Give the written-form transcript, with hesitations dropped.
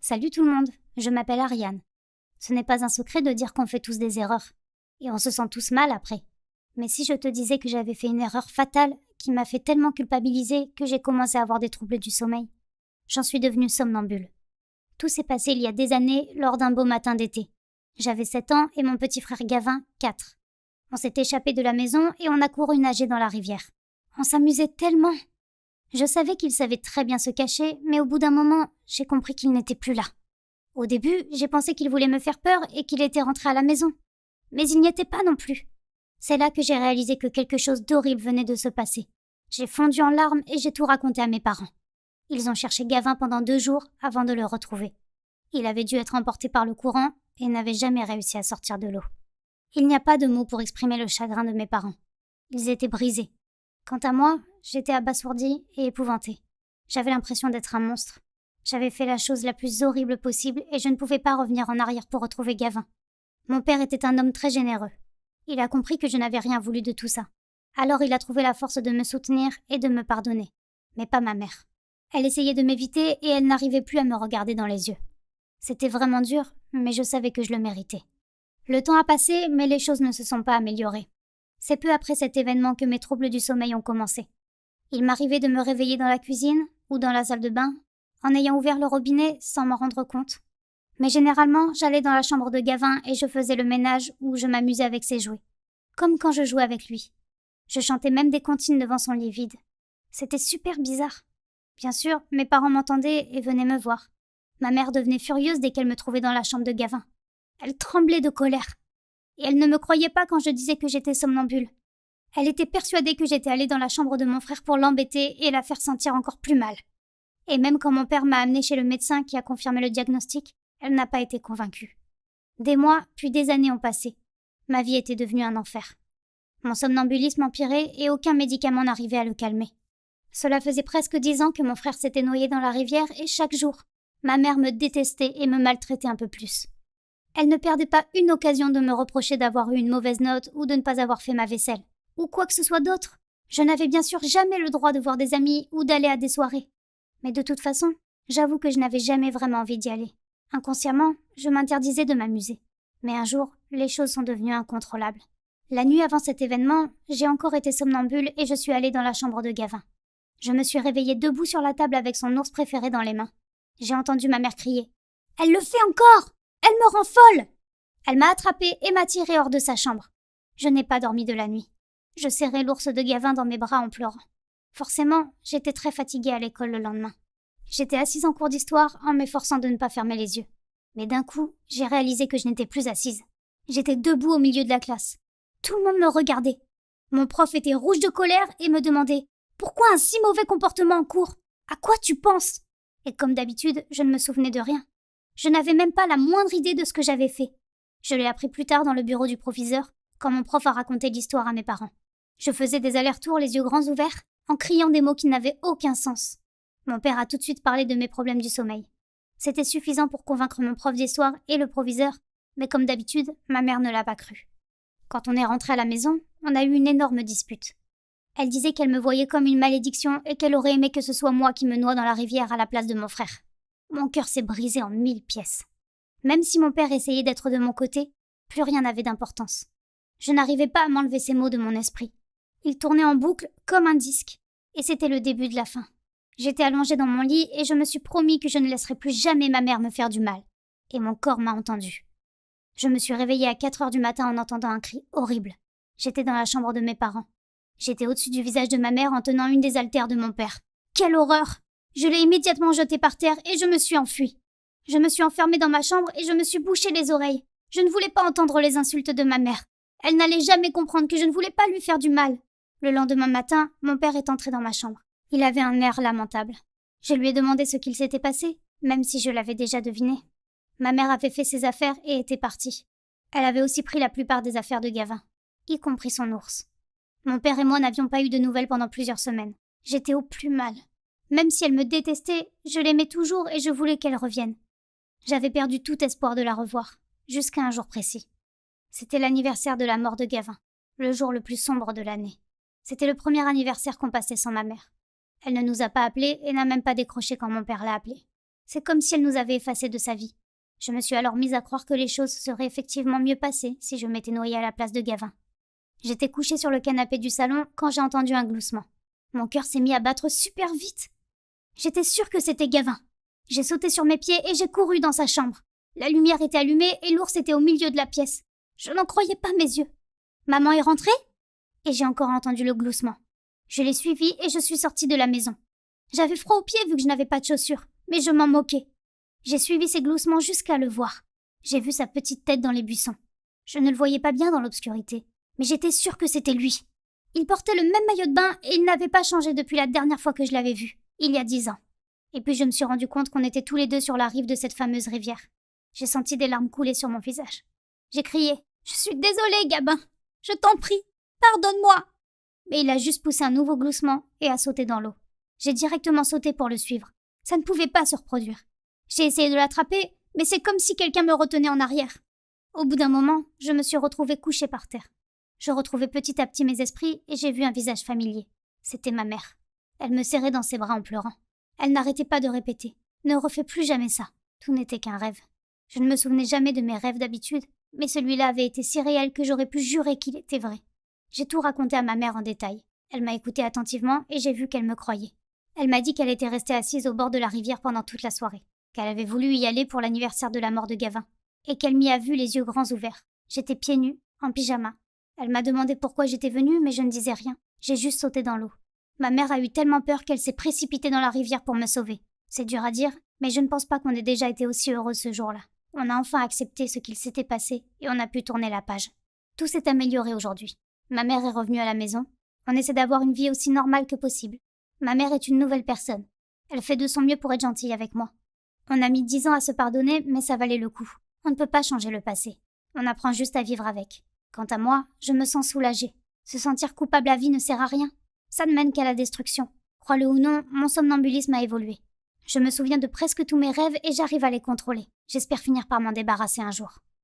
Salut tout le monde, je m'appelle Ariane. Ce n'est pas un secret de dire qu'on fait tous des erreurs. Et on se sent tous mal après. Mais si je te disais que j'avais fait une erreur fatale qui m'a fait tellement culpabiliser que j'ai commencé à avoir des troubles du sommeil, j'en suis devenue somnambule. Tout s'est passé il y a des années lors d'un beau matin d'été. J'avais 7 ans et mon petit frère Gavin, 4. On s'est échappé de la maison et on a couru nager dans la rivière. On s'amusait tellement. Je savais qu'il savait très bien se cacher, mais au bout d'un moment, j'ai compris qu'il n'était plus là. Au début, j'ai pensé qu'il voulait me faire peur et qu'il était rentré à la maison. Mais il n'y était pas non plus. C'est là que j'ai réalisé que quelque chose d'horrible venait de se passer. J'ai fondu en larmes et j'ai tout raconté à mes parents. Ils ont cherché Gavin pendant 2 jours avant de le retrouver. Il avait dû être emporté par le courant et n'avait jamais réussi à sortir de l'eau. Il n'y a pas de mots pour exprimer le chagrin de mes parents. Ils étaient brisés. Quant à moi, j'étais abasourdie et épouvantée. J'avais l'impression d'être un monstre. J'avais fait la chose la plus horrible possible et je ne pouvais pas revenir en arrière pour retrouver Gavin. Mon père était un homme très généreux. Il a compris que je n'avais rien voulu de tout ça. Alors il a trouvé la force de me soutenir et de me pardonner. Mais pas ma mère. Elle essayait de m'éviter et elle n'arrivait plus à me regarder dans les yeux. C'était vraiment dur, mais je savais que je le méritais. Le temps a passé, mais les choses ne se sont pas améliorées. C'est peu après cet événement que mes troubles du sommeil ont commencé. Il m'arrivait de me réveiller dans la cuisine ou dans la salle de bain, en ayant ouvert le robinet sans m'en rendre compte. Mais généralement, j'allais dans la chambre de Gavin et je faisais le ménage ou je m'amusais avec ses jouets. Comme quand je jouais avec lui. Je chantais même des comptines devant son lit vide. C'était super bizarre. Bien sûr, mes parents m'entendaient et venaient me voir. Ma mère devenait furieuse dès qu'elle me trouvait dans la chambre de Gavin. Elle tremblait de colère. Et elle ne me croyait pas quand je disais que j'étais somnambule. Elle était persuadée que j'étais allée dans la chambre de mon frère pour l'embêter et la faire sentir encore plus mal. Et même quand mon père m'a amenée chez le médecin qui a confirmé le diagnostic, elle n'a pas été convaincue. Des mois, puis des années ont passé. Ma vie était devenue un enfer. Mon somnambulisme empirait et aucun médicament n'arrivait à le calmer. Cela faisait presque 10 ans que mon frère s'était noyé dans la rivière et chaque jour, ma mère me détestait et me maltraitait un peu plus. Elle ne perdait pas une occasion de me reprocher d'avoir eu une mauvaise note ou de ne pas avoir fait ma vaisselle, ou quoi que ce soit d'autre. Je n'avais bien sûr jamais le droit de voir des amis ou d'aller à des soirées. Mais de toute façon, j'avoue que je n'avais jamais vraiment envie d'y aller. Inconsciemment, je m'interdisais de m'amuser. Mais un jour, les choses sont devenues incontrôlables. La nuit avant cet événement, j'ai encore été somnambule et je suis allée dans la chambre de Gavin. Je me suis réveillée debout sur la table avec son ours préféré dans les mains. J'ai entendu ma mère crier « Elle le fait encore! Elle me rend folle !» Elle m'a attrapée et m'a tirée hors de sa chambre. Je n'ai pas dormi de la nuit. Je serrais l'ours de Gavin dans mes bras en pleurant. Forcément, j'étais très fatiguée à l'école le lendemain. J'étais assise en cours d'histoire en m'efforçant de ne pas fermer les yeux. Mais d'un coup, j'ai réalisé que je n'étais plus assise. J'étais debout au milieu de la classe. Tout le monde me regardait. Mon prof était rouge de colère et me demandait « Pourquoi un si mauvais comportement en cours? À quoi tu penses ?» Et comme d'habitude, je ne me souvenais de rien. Je n'avais même pas la moindre idée de ce que j'avais fait. Je l'ai appris plus tard dans le bureau du proviseur, quand mon prof a raconté l'histoire à mes parents. Je faisais des allers-retours les yeux grands ouverts, en criant des mots qui n'avaient aucun sens. Mon père a tout de suite parlé de mes problèmes du sommeil. C'était suffisant pour convaincre mon prof d'histoire et le proviseur, mais comme d'habitude, ma mère ne l'a pas cru. Quand on est rentré à la maison, on a eu une énorme dispute. Elle disait qu'elle me voyait comme une malédiction et qu'elle aurait aimé que ce soit moi qui me noie dans la rivière à la place de mon frère. Mon cœur s'est brisé en 1000 pièces. Même si mon père essayait d'être de mon côté, plus rien n'avait d'importance. Je n'arrivais pas à m'enlever ces mots de mon esprit. Ils tournaient en boucle comme un disque, et c'était le début de la fin. J'étais allongée dans mon lit et je me suis promis que je ne laisserais plus jamais ma mère me faire du mal. Et mon corps m'a entendu. Je me suis réveillée à 4 heures du matin en entendant un cri horrible. J'étais dans la chambre de mes parents. J'étais au-dessus du visage de ma mère en tenant une des haltères de mon père. Quelle horreur! Je l'ai immédiatement jetée par terre et je me suis enfuie. Je me suis enfermée dans ma chambre et je me suis bouché les oreilles. Je ne voulais pas entendre les insultes de ma mère. Elle n'allait jamais comprendre que je ne voulais pas lui faire du mal. Le lendemain matin, mon père est entré dans ma chambre. Il avait un air lamentable. Je lui ai demandé ce qu'il s'était passé, même si je l'avais déjà deviné. Ma mère avait fait ses affaires et était partie. Elle avait aussi pris la plupart des affaires de Gavin, y compris son ours. Mon père et moi n'avions pas eu de nouvelles pendant plusieurs semaines. J'étais au plus mal. Même si elle me détestait, je l'aimais toujours et je voulais qu'elle revienne. J'avais perdu tout espoir de la revoir, jusqu'à un jour précis. C'était l'anniversaire de la mort de Gavin, le jour le plus sombre de l'année. C'était le premier anniversaire qu'on passait sans ma mère. Elle ne nous a pas appelés et n'a même pas décroché quand mon père l'a appelée. C'est comme si elle nous avait effacés de sa vie. Je me suis alors mise à croire que les choses seraient effectivement mieux passées si je m'étais noyée à la place de Gavin. J'étais couchée sur le canapé du salon quand j'ai entendu un gloussement. Mon cœur s'est mis à battre super vite. J'étais sûre que c'était Gavin. J'ai sauté sur mes pieds et j'ai couru dans sa chambre. La lumière était allumée et l'ours était au milieu de la pièce. Je n'en croyais pas mes yeux. Maman est rentrée? Et j'ai encore entendu le gloussement. Je l'ai suivi et je suis sortie de la maison. J'avais froid aux pieds vu que je n'avais pas de chaussures, mais je m'en moquais. J'ai suivi ses gloussements jusqu'à le voir. J'ai vu sa petite tête dans les buissons. Je ne le voyais pas bien dans l'obscurité, mais j'étais sûre que c'était lui. Il portait le même maillot de bain et il n'avait pas changé depuis la dernière fois que je l'avais vu, il y a 10 ans. Et puis je me suis rendu compte qu'on était tous les deux sur la rive de cette fameuse rivière. J'ai senti des larmes couler sur mon visage. J'ai crié « Je suis désolée, Gabin. Je t'en prie, pardonne-moi !» Mais il a juste poussé un nouveau gloussement et a sauté dans l'eau. J'ai directement sauté pour le suivre. Ça ne pouvait pas se reproduire. J'ai essayé de l'attraper, mais c'est comme si quelqu'un me retenait en arrière. Au bout d'un moment, je me suis retrouvée couchée par terre. Je retrouvais petit à petit mes esprits et j'ai vu un visage familier. C'était ma mère. Elle me serrait dans ses bras en pleurant. Elle n'arrêtait pas de répéter « Ne refais plus jamais ça. Tout n'était qu'un rêve. » Je ne me souvenais jamais de mes rêves d'habitude, mais celui-là avait été si réel que j'aurais pu jurer qu'il était vrai. J'ai tout raconté à ma mère en détail. Elle m'a écouté attentivement et j'ai vu qu'elle me croyait. Elle m'a dit qu'elle était restée assise au bord de la rivière pendant toute la soirée, qu'elle avait voulu y aller pour l'anniversaire de la mort de Gavin, et qu'elle m'y a vu les yeux grands ouverts. J'étais pieds nus, en pyjama. Elle m'a demandé pourquoi j'étais venue, mais je ne disais rien. J'ai juste sauté dans l'eau. Ma mère a eu tellement peur qu'elle s'est précipitée dans la rivière pour me sauver. C'est dur à dire, mais je ne pense pas qu'on ait déjà été aussi heureux ce jour-là. On a enfin accepté ce qu'il s'était passé et on a pu tourner la page. Tout s'est amélioré aujourd'hui. Ma mère est revenue à la maison. On essaie d'avoir une vie aussi normale que possible. Ma mère est une nouvelle personne. Elle fait de son mieux pour être gentille avec moi. On a mis 10 ans à se pardonner, mais ça valait le coup. On ne peut pas changer le passé. On apprend juste à vivre avec. Quant à moi, je me sens soulagée. Se sentir coupable à vie ne sert à rien. Ça ne mène qu'à la destruction. Crois-le ou non, mon somnambulisme a évolué. Je me souviens de presque tous mes rêves et j'arrive à les contrôler. J'espère finir par m'en débarrasser un jour.